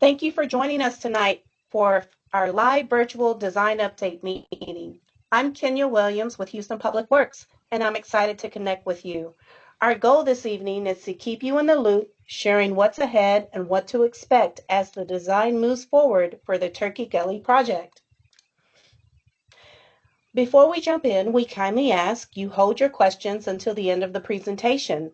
Thank you for joining us tonight for our live virtual design update meeting. I'm Kenya Williams with Houston Public Works, and I'm excited to connect with you. Our goal this evening is to keep you in the loop, sharing what's ahead and what to expect as the design moves forward for the Turkey Gully project. Before we jump in, we kindly ask you hold your questions until the end of the presentation.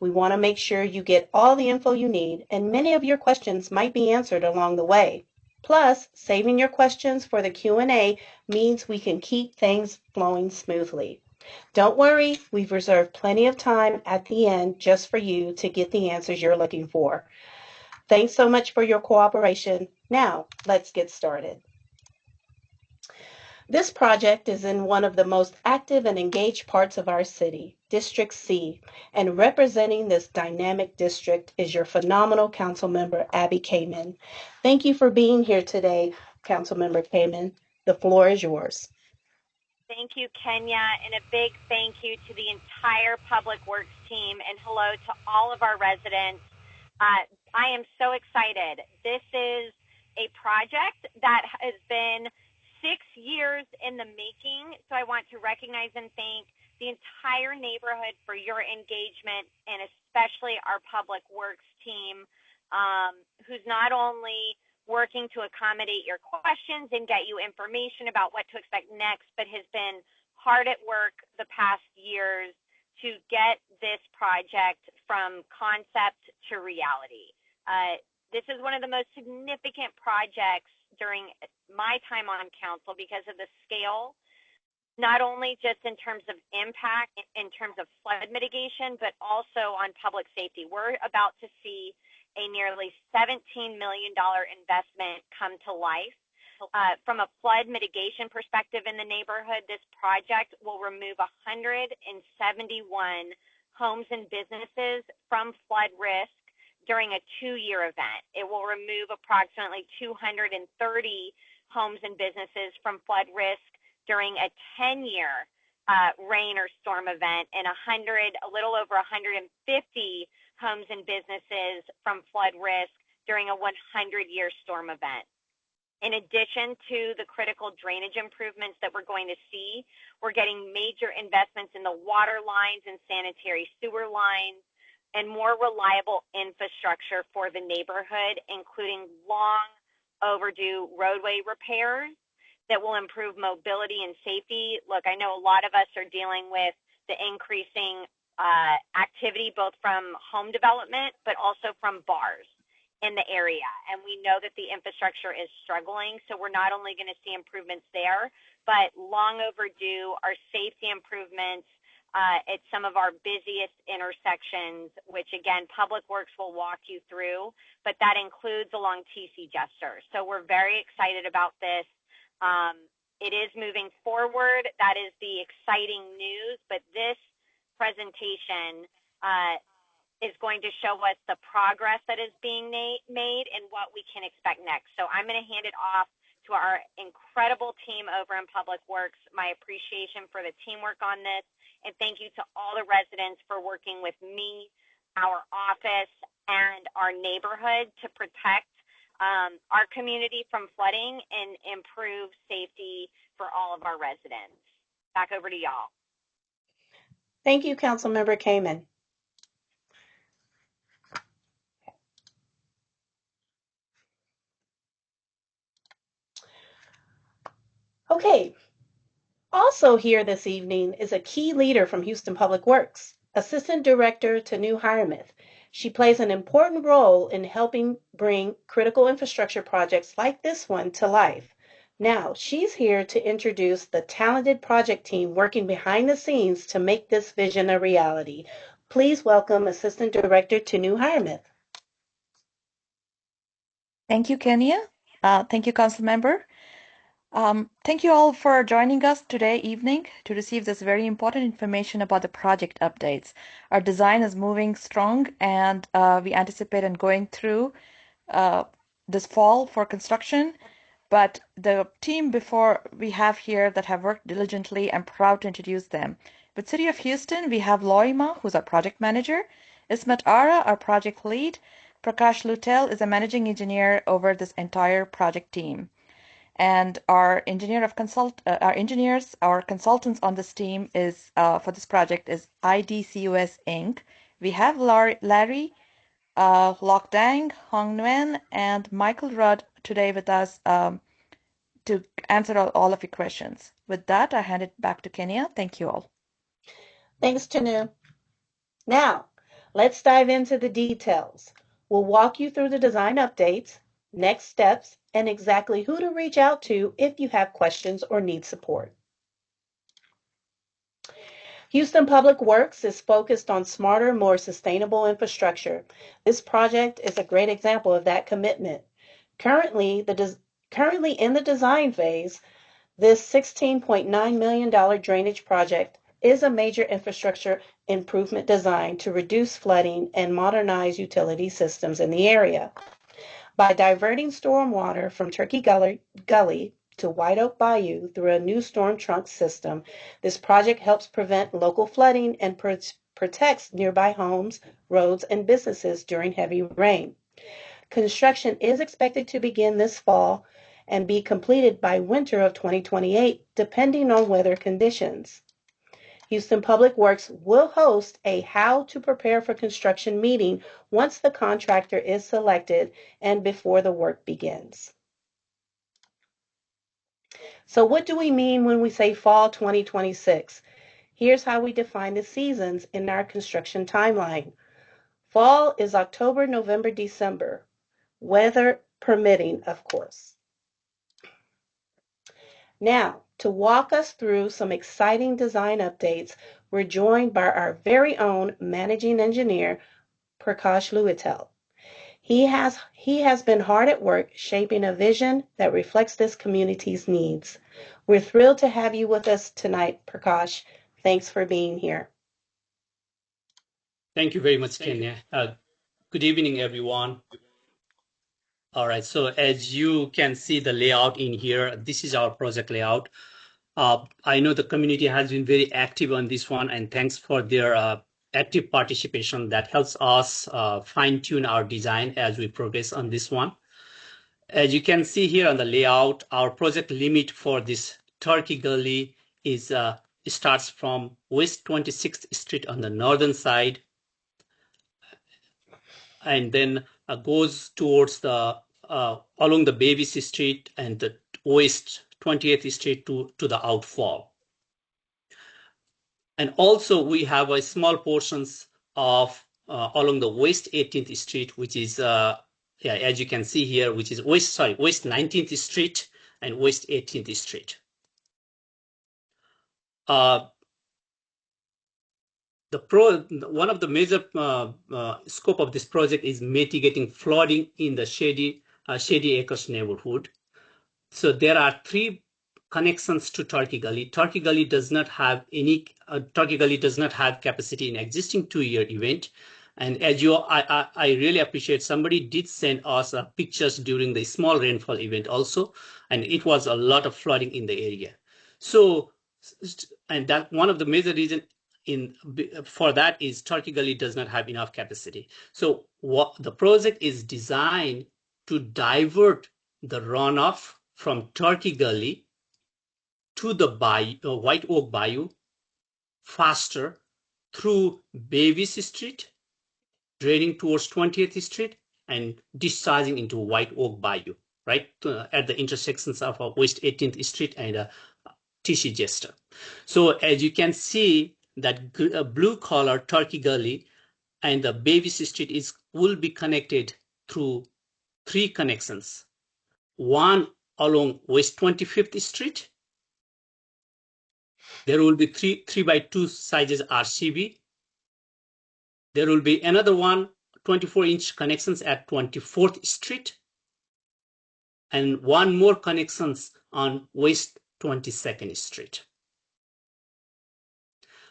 We want to make sure you get all the info you need, and many of your questions might be answered along the way. Plus, saving your questions for the Q&A means we can keep things flowing smoothly. Don't worry, we've reserved plenty of time at the end just for you to get the answers you're looking for. Thanks so much for your cooperation. Now, let's get started. This project is in one of the most active and engaged parts of our city, District C, and representing this dynamic district is your phenomenal council member, Abby Kamen. Thank you for being here today, Council Member Kamen. The floor is yours. Thank you, Kenya, and a big thank you to the entire Public Works team, and hello to all of our residents. I am so excited. This is a project that has been 6 years in the making, so I want to recognize and thank the entire neighborhood for your engagement, and especially our Public Works team, who's not only working to accommodate your questions and get you information about what to expect next, but has been hard at work the past years to get this project from concept to reality. This is one of the most significant projects during my time on council because of the scale, not only just in terms of impact, in terms of flood mitigation, but also on public safety. We're about to see a nearly $17 million investment come to life. From a flood mitigation perspective in the neighborhood, this project will remove 171 homes and businesses from flood risk during a 2-year event. It will remove approximately 230 homes and businesses from flood risk during a 10-year rain or storm event, and a little over 150 homes and businesses from flood risk during a 100-year storm event. In addition to the critical drainage improvements that we're going to see, we're getting major investments in the water lines and sanitary sewer lines and more reliable infrastructure for the neighborhood, including long overdue roadway repairs that will improve mobility and safety. Look, I know a lot of us are dealing with the increasing activity both from home development but also from bars in the area, and we know that the infrastructure is struggling, so we're not only going to see improvements there, but long overdue are safety improvements at some of our busiest intersections, which again Public Works will walk you through, but that includes along TC Jester. So we're very excited about this. It is moving forward. That is the exciting news, but this presentation is going to show us the progress that is being made and what we can expect next. So I'm going to hand it off to our incredible team over in Public Works. My appreciation for the teamwork on this, and thank you to all the residents for working with me, our office, and our neighborhood to protect our community from flooding and improve safety for all of our residents. Back over to y'all. Thank you, Councilmember Kamen. Okay, also here this evening is a key leader from Houston Public Works, Assistant Director Tanu Hiremith. She plays an important role in helping bring critical infrastructure projects like this one to life. Now, she's here to introduce the talented project team working behind the scenes to make this vision a reality. Please welcome Assistant Director Tanu Hiremith. Thank you, Kenya. Thank you, Council Member. Thank you all for joining us today evening to receive this very important information about the project updates. Our design is moving strong, and we anticipate on going through this fall for construction. But the team before we have here that have worked diligently, I'm proud to introduce them. With City of Houston, we have Loima, who's our project manager, Ismet Ara, our project lead, Prakash Lutel is a managing engineer over this entire project team. And our consultants on this team is for this project is IDCUS Inc. We have Larry, Loc Dang, Hong Nguyen, and Michael Rudd today with us to answer all of your questions. With that, I hand it back to Kenya. Thank you all. Thanks, Tanu. Now, let's dive into the details. We'll walk you through the design updates, next steps, and exactly who to reach out to if you have questions or need support. Houston Public Works is focused on smarter, more sustainable infrastructure. This project is a great example of that commitment. Currently in the design phase, this $16.9 million drainage project is a major infrastructure improvement designed to reduce flooding and modernize utility systems in the area. By diverting stormwater from Turkey Gully to White Oak Bayou through a new storm trunk system, this project helps prevent local flooding and protects nearby homes, roads, and businesses during heavy rain. Construction is expected to begin this fall and be completed by winter of 2028, depending on weather conditions. Houston Public Works will host a How to Prepare for Construction meeting once the contractor is selected and before the work begins. So what do we mean when we say fall 2026? Here's how we define the seasons in our construction timeline. Fall is October, November, December, weather permitting, of course. Now, to walk us through some exciting design updates, we're joined by our very own managing engineer, Prakash Luitel. He has been hard at work shaping a vision that reflects this community's needs. We're thrilled to have you with us tonight, Prakash. Thanks for being here. Thank you very much, Kenya. Good evening, everyone. All right, so as you can see the layout in here, this is our project layout. I know the community has been very active on this one, and thanks for their active participation that helps us fine-tune our design as we progress on this one. As you can see here on the layout, our project limit for this Turkey Gully is starts from West 26th Street on the northern side, and then goes towards the along the Babies Street and the West 20th Street to the outfall. And also we have a small portions of along the West 18th Street, which is as you can see here, which is West 19th Street and West 18th Street. One of the major scope of this project is mitigating flooding in the Shady Acres neighborhood. So there are 3 connections to Turkey Gully. Turkey Gully does not have capacity in existing 2-year event. And as I really appreciate, somebody did send us pictures during the small rainfall event also, and it was a lot of flooding in the area. So, and that one of the major reasons for that is Turkey Gully does not have enough capacity. So what the project is designed to divert the runoff from Turkey Gully to the White Oak Bayou faster through Babies Street, draining towards 20th Street and discharging into White Oak Bayou, right at the intersections of West 18th Street and TC Jester. So as you can see, that blue color Turkey Gully and the Babies Street will be connected through 3 connections. One along West 25th Street. There will be 3x2 sizes RCB. There will be another one, 24-inch connections at 24th Street. And one more connections on West 22nd Street.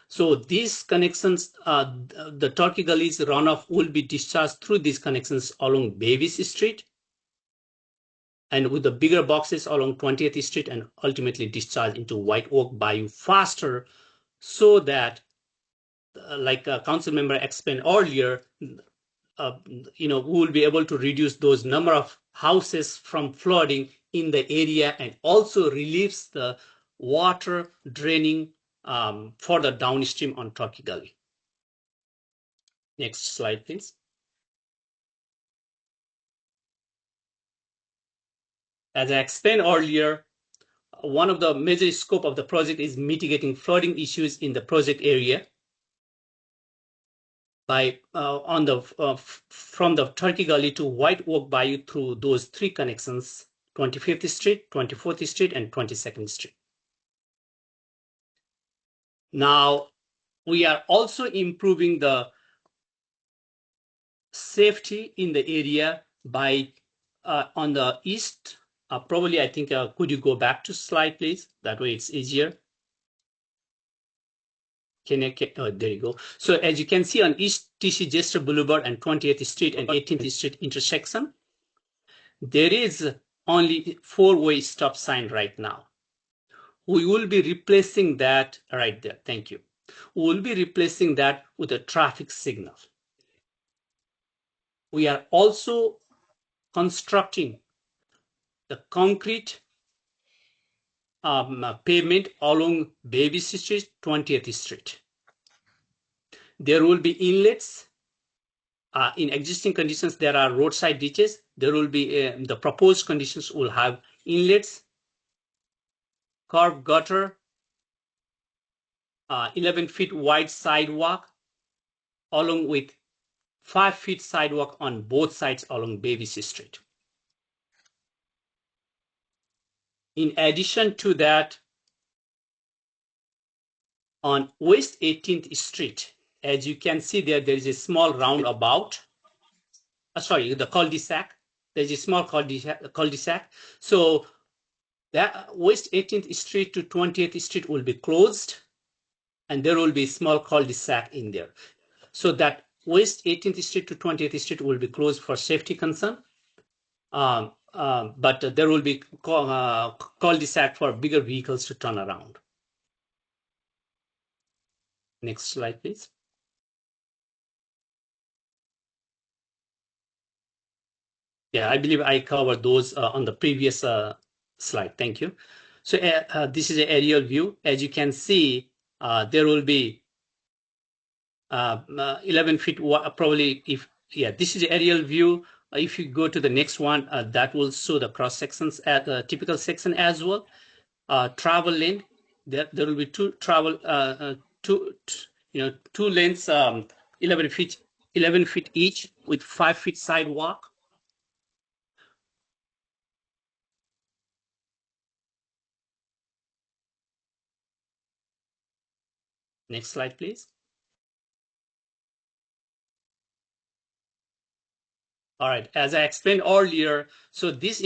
So these connections, the Turkey Gully's runoff will be discharged through these connections along Babies Street and with the bigger boxes along 20th Street and ultimately discharged into White Oak Bayou faster so that, like a council member explained earlier, we will be able to reduce those number of houses from flooding in the area, and also relieves the water draining further downstream on Turkey Gully. Next slide, please. As I explained earlier, one of the major scope of the project is mitigating flooding issues in the project area by from the Turkey Gully to White Oak Bayou through those three connections: 25th Street, 24th Street, and 22nd Street. Now, we are also improving the safety in the area by on the east. Probably, I think, could you go back to slide, please? That way it's easier. Oh, there you go. So as you can see on East TC Jester Boulevard and 20th Street and 18th Street intersection, there is only four-way stop sign right now. We will be replacing that right there. Thank you. We will be replacing that with a traffic signal. We are also constructing the concrete pavement along Baby Street, 20th Street. There will be inlets. In existing conditions, there are roadside ditches. There will be the proposed conditions will have inlets, curved gutter, 11 feet wide sidewalk, along with 5 feet sidewalk on both sides along Baby Street. In addition to that, on West 18th Street, as you can see there is a small roundabout. Sorry, the cul-de-sac. There's a small cul-de-sac. So that West 18th Street to 20th Street will be closed, and there will be a small cul-de-sac in there. So that West 18th Street to 20th Street will be closed for safety concern. But there will be cul-de-sac for bigger vehicles to turn around. Next slide, please. Yeah, I believe I covered those on the previous slide. Thank you. So this is an aerial view. As you can see, there will be 11 feet, probably this is the aerial view. If you go to the next one, that will show the cross sections at the typical section as well. Travel lane, there will be two lanes, 11 feet each with 5 feet sidewalk. Next slide, please. All right, as I explained earlier, so this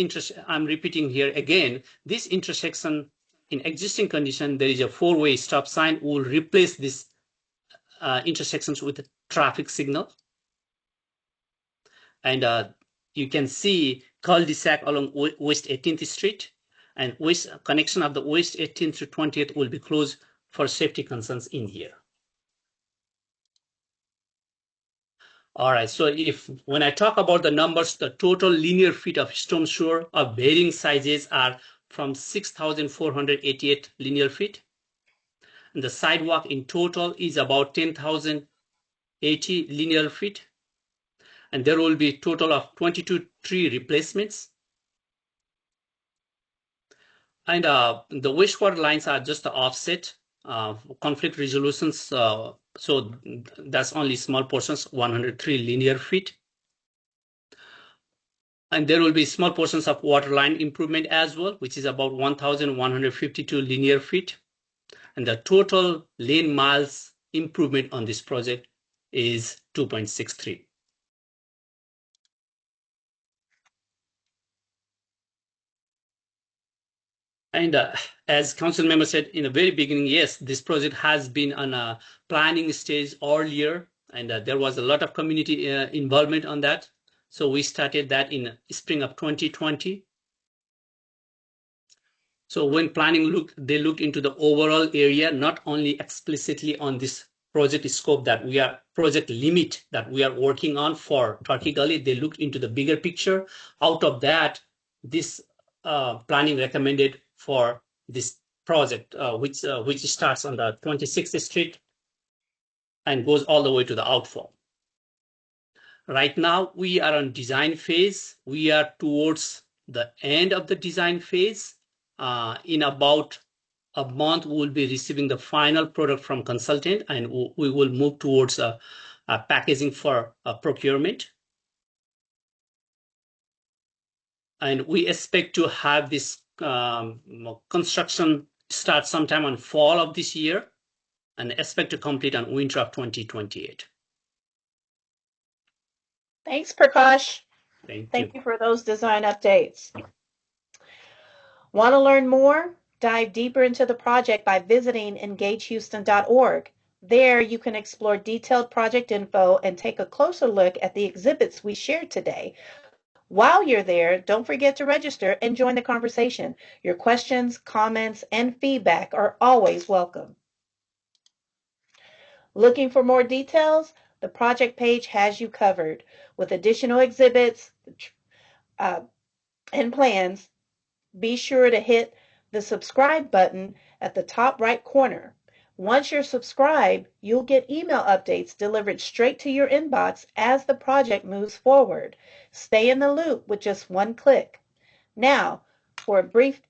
I'm repeating here again, this intersection in existing condition, there is a four-way stop sign. We'll replace this intersections with a traffic signal. And you can see cul-de-sac along West 18th Street, and west connection of the West 18th to 20th will be closed for safety concerns in here. All right, so when I talk about the numbers, the total linear feet of storm sewer of varying sizes are from 6,488 linear feet. And the sidewalk in total is about 10,080 linear feet. And there will be a total of 22 tree replacements. And the wastewater lines are just the offset conflict resolutions. So that's only small portions, 103 linear feet. And there will be small portions of water line improvement as well, which is about 1,152 linear feet. And the total lane miles improvement on this project is 2.63. And as council member said in the very beginning, yes, this project has been on a planning stage earlier, and there was a lot of community involvement on that. So we started that in spring of 2020. So when planning they looked into the overall area, not only explicitly on this project scope project limit that we are working on for Turkey Gully. They looked into the bigger picture. Out of that, this planning recommended for this project, which starts on the 26th Street and goes all the way to the outfall. Right now, we are on design phase. We are towards the end of the design phase. In about a month, we will be receiving the final product from consultant, and we will move towards packaging for procurement. And we expect to have this construction start sometime on fall of this year and expect to complete on winter of 2028. Thanks, Prakash. Thank you for those design updates. Want to learn more? Dive deeper into the project by visiting engagehouston.org. There you can explore detailed project info and take a closer look at the exhibits we shared today. While you're there, don't forget to register and join the conversation. Your questions, comments, and feedback are always welcome. Looking for more details? The project page has you covered with additional exhibits and plans. Be sure to hit the subscribe button at the top right corner. Once you're subscribed, you'll get email updates delivered straight to your inbox as the project moves forward. Stay in the loop with just one click. Now, a brief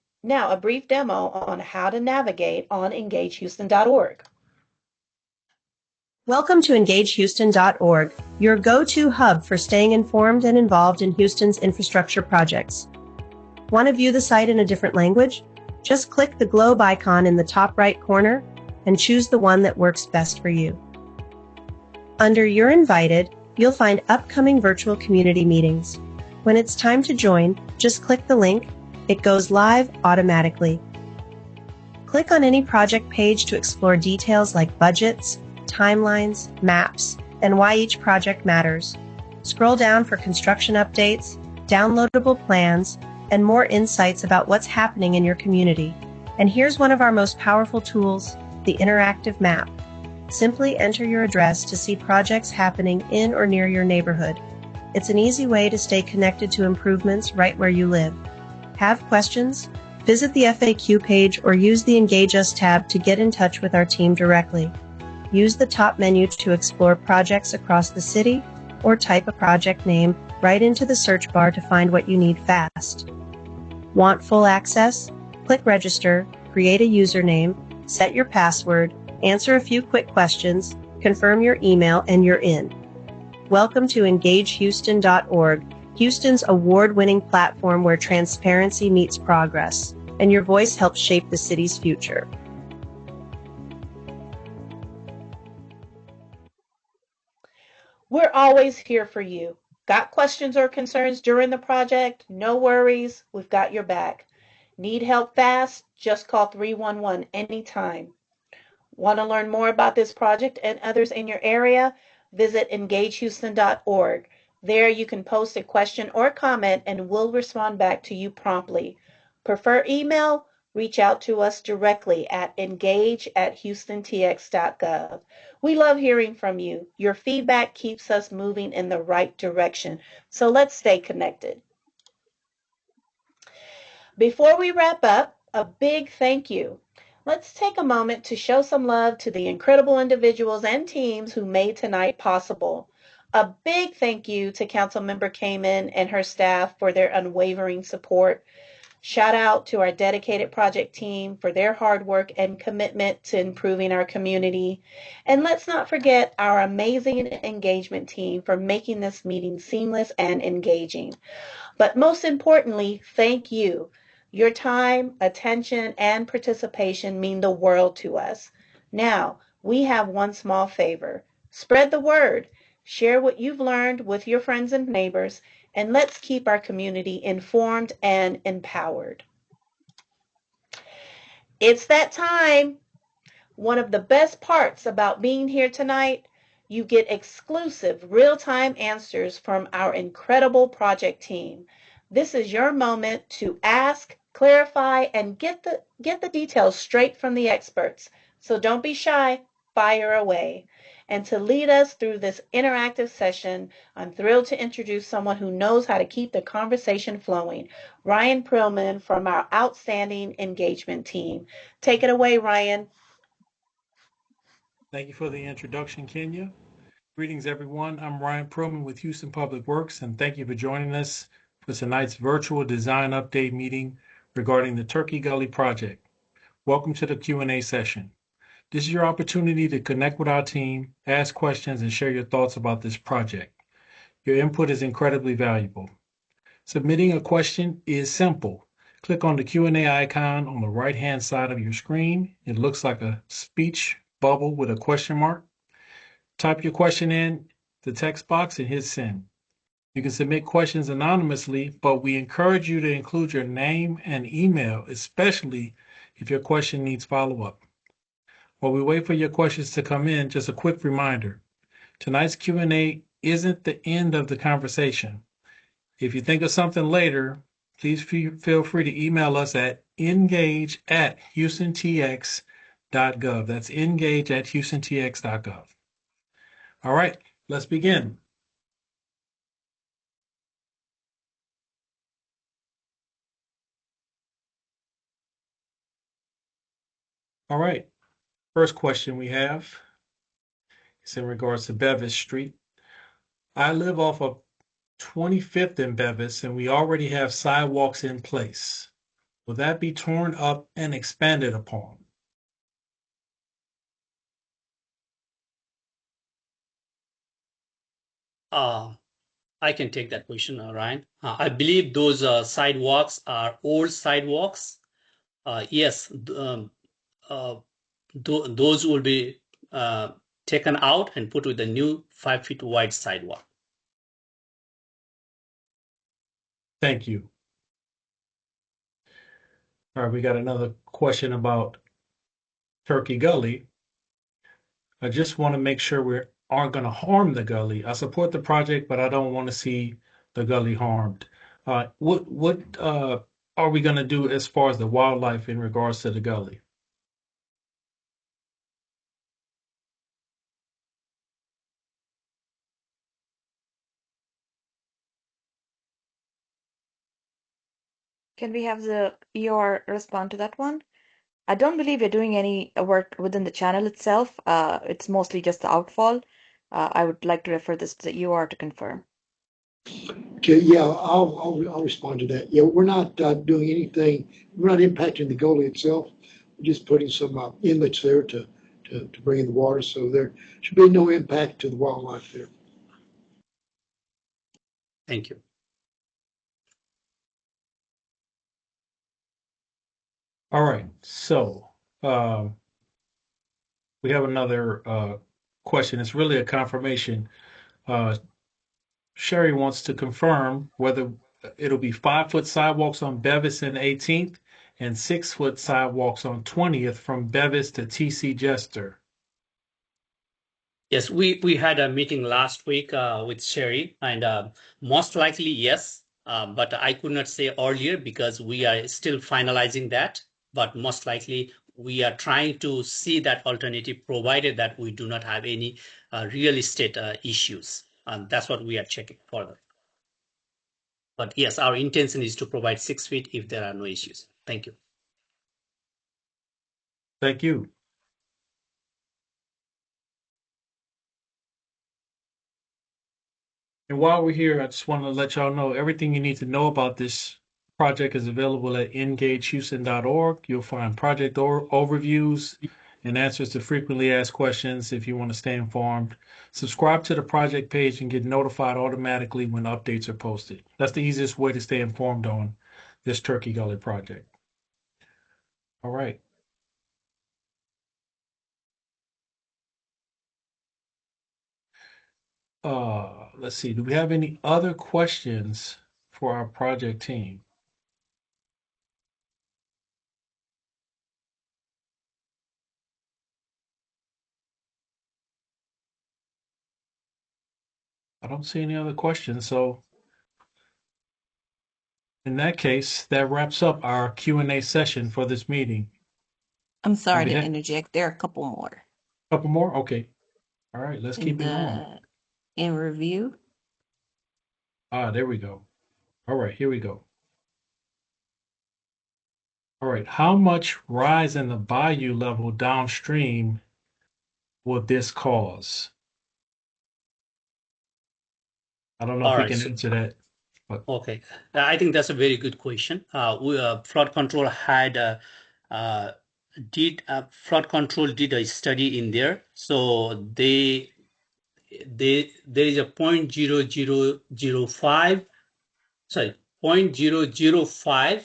demo on how to navigate on engagehouston.org. Welcome to engagehouston.org, your go-to hub for staying informed and involved in Houston's infrastructure projects. Want to view the site in a different language? Just click the globe icon in the top right corner and choose the one that works best for you. Under You're Invited, you'll find upcoming virtual community meetings. When it's time to join, just click the link. It goes live automatically. Click on any project page to explore details like budgets, timelines, maps, and why each project matters. Scroll down for construction updates, downloadable plans, and more insights about what's happening in your community. And here's one of our most powerful tools, the interactive map. Simply enter your address to see projects happening in or near your neighborhood. It's an easy way to stay connected to improvements right where you live. Have questions? Visit the FAQ page or use the Engage Us tab to get in touch with our team directly. Use the top menu to explore projects across the city, or type a project name right into the search bar to find what you need fast. Want full access? Click Register, create a username, set your password, answer a few quick questions, confirm your email, and you're in. Welcome to EngageHouston.org, Houston's award-winning platform where transparency meets progress, and your voice helps shape the city's future. We're always here for you. Got questions or concerns during the project? No worries, we've got your back. Need help fast? Just call 311 anytime. Want to learn more about this project and others in your area? Visit engagehouston.org. There you can post a question or comment and we'll respond back to you promptly. Prefer email? Reach out to us directly at engage@houstontx.gov. We love hearing from you. Your feedback keeps us moving in the right direction. So let's stay connected. Before we wrap up, a big thank you. Let's take a moment to show some love to the incredible individuals and teams who made tonight possible. A big thank you to Councilmember Kamen and her staff for their unwavering support. Shout out to our dedicated project team for their hard work and commitment to improving our community. And let's not forget our amazing engagement team for making this meeting seamless and engaging. But most importantly, thank you. Your time, attention, and participation mean the world to us. Now, we have one small favor. Spread the word. Share what you've learned with your friends and neighbors, and let's keep our community informed and empowered. It's that time. One of the best parts about being here tonight, you get exclusive real-time answers from our incredible project team. This is your moment to ask, clarify, and get the details straight from the experts. So don't be shy, fire away. And to lead us through this interactive session, I'm thrilled to introduce someone who knows how to keep the conversation flowing, Ryan Perlman from our outstanding engagement team. Take it away, Ryan. Thank you for the introduction, Kenya. Greetings, everyone. I'm Ryan Perlman with Houston Public Works, and thank you for joining us for tonight's virtual design update meeting regarding the Turkey Gully project. Welcome to the Q&A session. This is your opportunity to connect with our team, ask questions, and share your thoughts about this project. Your input is incredibly valuable. Submitting a question is simple. Click on the Q&A icon on the right-hand side of your screen. It looks like a speech bubble with a question mark. Type your question in the text box and hit send. You can submit questions anonymously, but we encourage you to include your name and email, especially if your question needs follow-up. While we wait for your questions to come in, just a quick reminder. Tonight's Q&A isn't the end of the conversation. If you think of something later, please feel free to email us at engage@houstontx.gov. That's engage@houstontx.gov. All right, let's begin. All right, first question we have is in regards to Bevis Street. I live off of 25th and Bevis, and we already have sidewalks in place. Will that be torn up and expanded upon? I can take that question, Ryan. I believe those sidewalks are old sidewalks. Yes, those will be taken out and put with a new 5 feet wide sidewalk. Thank you. All right, we got another question about Turkey Gully. I just want to make sure we aren't going to harm the gully. I support the project, but I don't want to see the gully harmed. What are we going to do as far as the wildlife in regards to the gully? Can we have the EOR respond to that one? I don't believe we're doing any work within the channel itself. It's mostly just the outfall. I would like to refer this to the EOR to confirm. Okay, yeah, I'll respond to that. Yeah, we're not doing anything. We're not impacting the gully itself. We're just putting some inlets there to bring in the water. So there should be no impact to the wildlife there. Thank you. All right, so we have another question. It's really a confirmation. Sherry wants to confirm whether it'll be 5-foot sidewalks on Bevis and 18th and 6-foot sidewalks on 20th from Bevis to TC Jester. Yes, we had a meeting last week with Sherry, and most likely yes, but I could not say earlier because we are still finalizing that. But most likely we are trying to see that alternative, provided that we do not have any real estate issues, and that's what we are checking further. But yes, our intention is to provide 6 feet if there are no issues. Thank you. Thank you. And while we're here, I just want to let y'all know everything you need to know about this project is available at engagehouston.org. You'll find project overviews and answers to frequently asked questions if you want to stay informed. Subscribe to the project page and get notified automatically when updates are posted. That's the easiest way to stay informed on this Turkey Gully project. All right. Let's see. Do we have any other questions for our project team? I don't see any other questions. So in that case, that wraps up our Q&A session for this meeting. I'm sorry to behalf- interject. There are a couple more. Couple more? Okay. All right, let's in keep it going. the in review. There we go. All right, here we go. All right, how much rise in the bayou level downstream will this cause? I don't know All if we right. can So, answer that, but okay. I think that's a very good question. Flood control had flood control did a study in there. So there is a 0.0005, sorry, 0.005.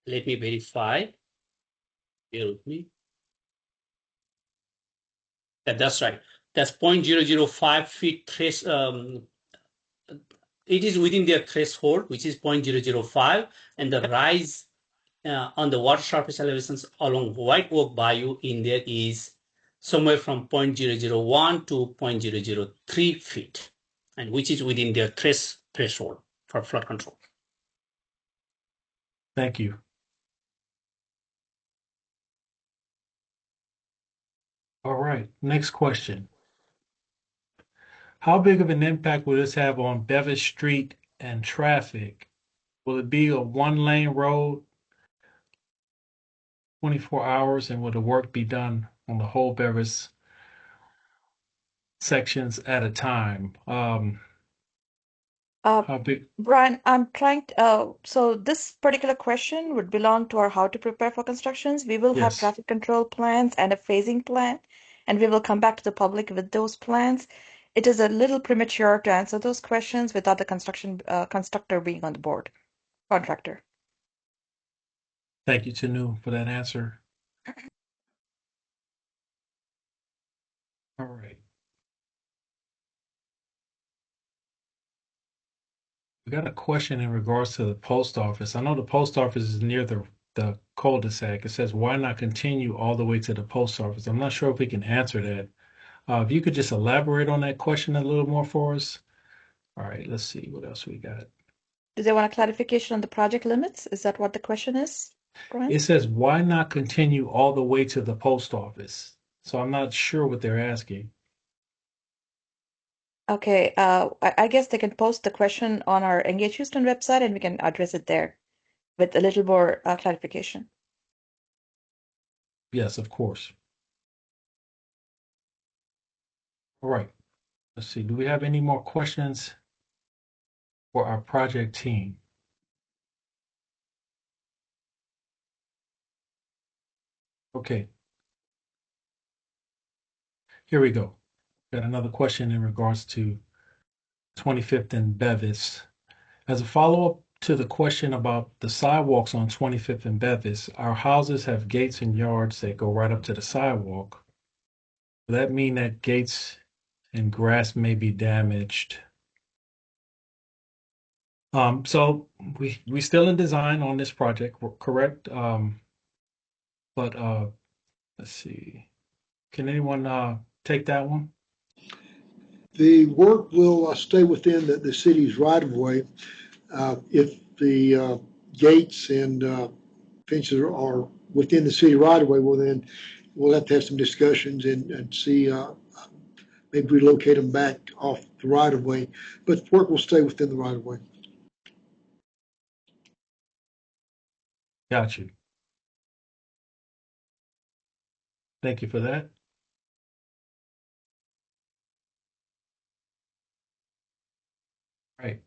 Let me verify. Bear with me. Yeah, that's right. That's 0.005 feet it is within their threshold, which is 0.005, and the rise on the water surface elevations along White Oak Bayou in there is somewhere from 0.001 to 0.003 feet, and which is within their threshold for flood control. thank you. All right, next question. How big of an impact will this have on Bevis Street and traffic? Will it be a one-lane road, 24 hours, and will the work be done on the whole Bevis sections at a time? Uh, How big? Brian, I'm trying to, so this particular question would belong to our how to prepare for constructions. We will have Yes, traffic control plans and a phasing plan, and we will come back to the public with those plans. It is a little premature to answer those questions without the constructor being on the board, contractor. thank you, Tanu, for that answer. All right. We got a question in regards to the post office. I know the post office is near the cul-de-sac. It says, why not continue all the way to the post office? I'm not sure if we can answer that. If you could just elaborate on that question a little more for us. All right, let's see what else we got. Do they want a clarification on the project limits? Is that what the question is, Brian? It says, why not continue all the way to the post office? So I'm not sure what they're asking. Okay, I guess they can post the question on our Engage Houston website and we can address it there with a little more clarification. Yes, of course. All right, let's see. Do we have any more questions for our project team? Okay, here we go. Got another question in regards to 25th and Bevis. As a follow-up to the question about the sidewalks on 25th and Bevis, our houses have gates and yards that go right up to the sidewalk. Does that mean that gates and grass may be damaged? So we still in design on this project, correct? But let's see. Can anyone take that one? The work will stay within the city's right of way. If the gates and fences are within the city right of way, well then we'll have to have some discussions and see maybe relocate them back off the right of way. But work will stay within the right of way. Got you. Thank you for that. Right.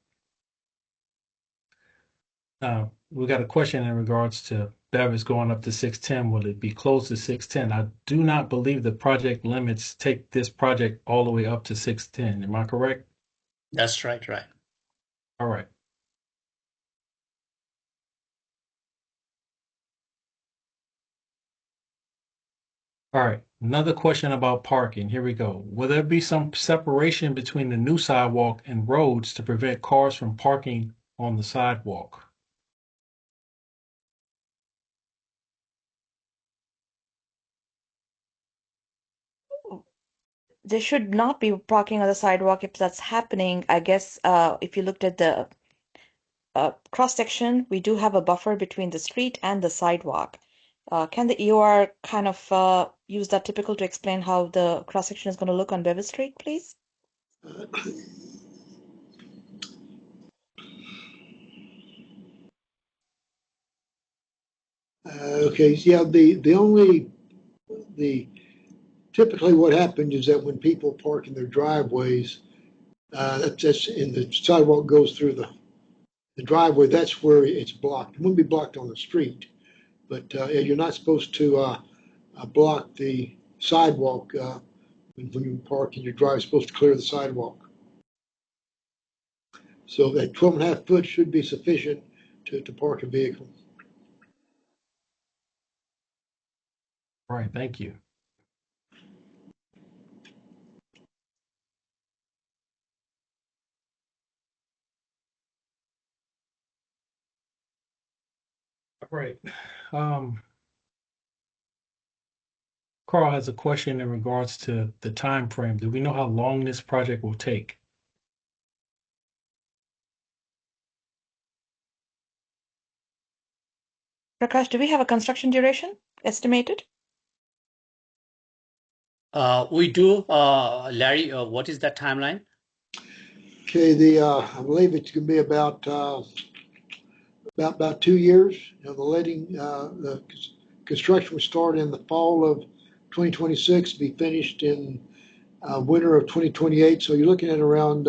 We got a question in regards to Bevis going up to 610. Will it be close to 610? I do not believe the project limits take this project all the way up to 610. Am I correct? That's right, right. All right. All right. Another question about parking. Here we go. Will there be some separation between the new sidewalk and roads to prevent cars from parking on the sidewalk? There should not be parking on the sidewalk if that's happening. I guess if you looked at the cross section, we do have a buffer between the street and the sidewalk. Can the EOR kind of use that typical to explain how the cross-section is going to look on Bevis Street, please? Okay, yeah, typically what happens is that when people park in their driveways, that's in the sidewalk goes through the driveway, that's where it's blocked. It wouldn't be blocked on the street, but you're not supposed to block the sidewalk when you park in your drive. You're supposed to clear the sidewalk. So that 12.5 foot should be sufficient to park a vehicle. All right, thank you. All right. Carl has a question in regards to the time frame. Do we know how long this project will take? Prakash, do we have a construction duration estimated? We do, Larry. What is that timeline? Okay, I believe it's going to be about 2 years. You know, the construction will start in the fall of 2026, be finished in winter of 2028. So you're looking at around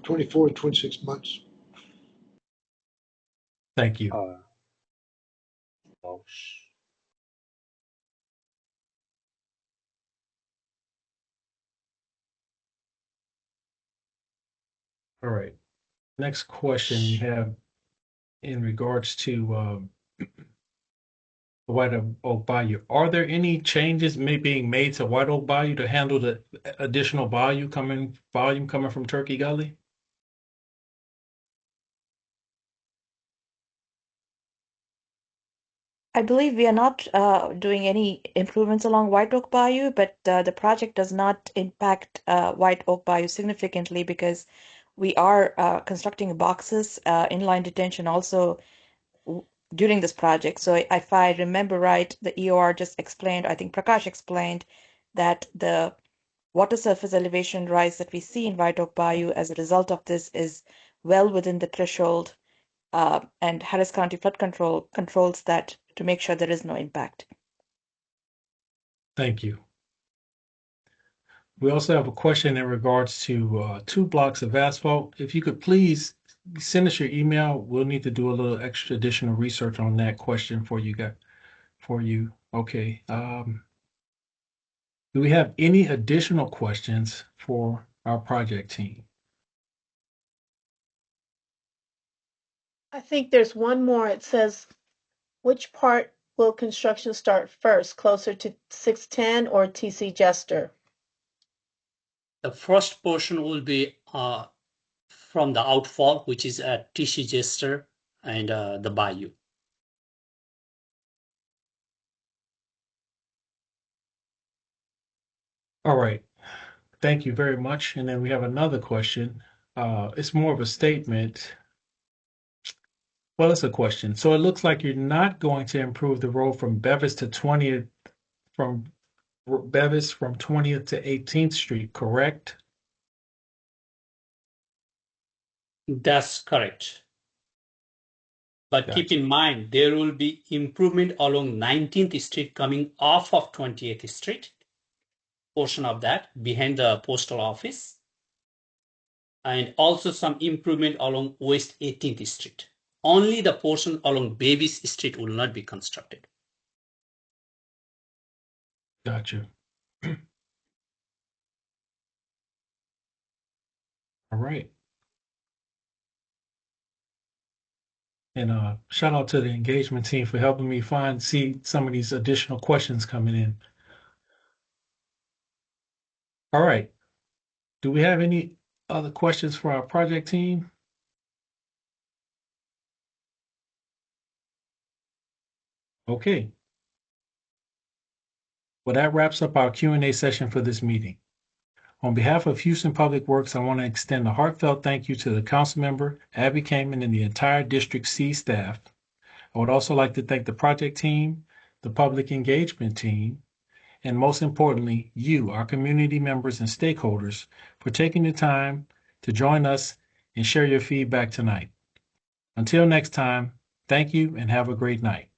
24 to 26 months. Thank you. All right. Next question we have in regards to White Oak Bayou. Are there any changes being made to White Oak Bayou to handle the additional volume coming from Turkey Gully? I believe we are not doing any improvements along White Oak Bayou, but the project does not impact White Oak Bayou significantly because we are constructing boxes, inline detention also during this project. So if I remember right, the EOR just explained, I think Prakash explained that the water surface elevation rise that we see in White Oak Bayou as a result of this is well within the threshold, and Harris County Flood Control controls that to make sure there is no impact. Thank you. We also have a question in regards to 2 blocks of asphalt. If you could please send us your email, we'll need to do a little extra additional research on that question for you guys. Okay. Do we have any additional questions for our project team? I think there's one more. It says, which part will construction start first, closer to 610 or TC Jester? The first portion will be from the outfall, which is at TC Jester and the Bayou. All right. Thank you very much. And then we have another question. It's more of a statement. Well, it's a question. So it looks like you're not going to improve the road from Bevis to 20th, from Bevis from 20th to 18th Street, correct? That's correct. But Gotcha. keep in mind, there will be improvement along 19th Street coming off of 28th Street, portion of that behind the postal office, and also some improvement along West 18th Street. Only the portion along Bevis Street will not be constructed. Gotcha. All right. And shout out to the engagement team for helping me see some of these additional questions coming in. All right. Do we have any other questions for our project team? Okay. Well, that wraps up our Q&A session for this meeting. On behalf of Houston Public Works, I want to extend a heartfelt thank you to the council member, Abby Kamen, and the entire District C staff. I would also like to thank the project team, the public engagement team, and most importantly, you, our community members and stakeholders, for taking the time to join us and share your feedback tonight. Until next time, thank you and have a great night.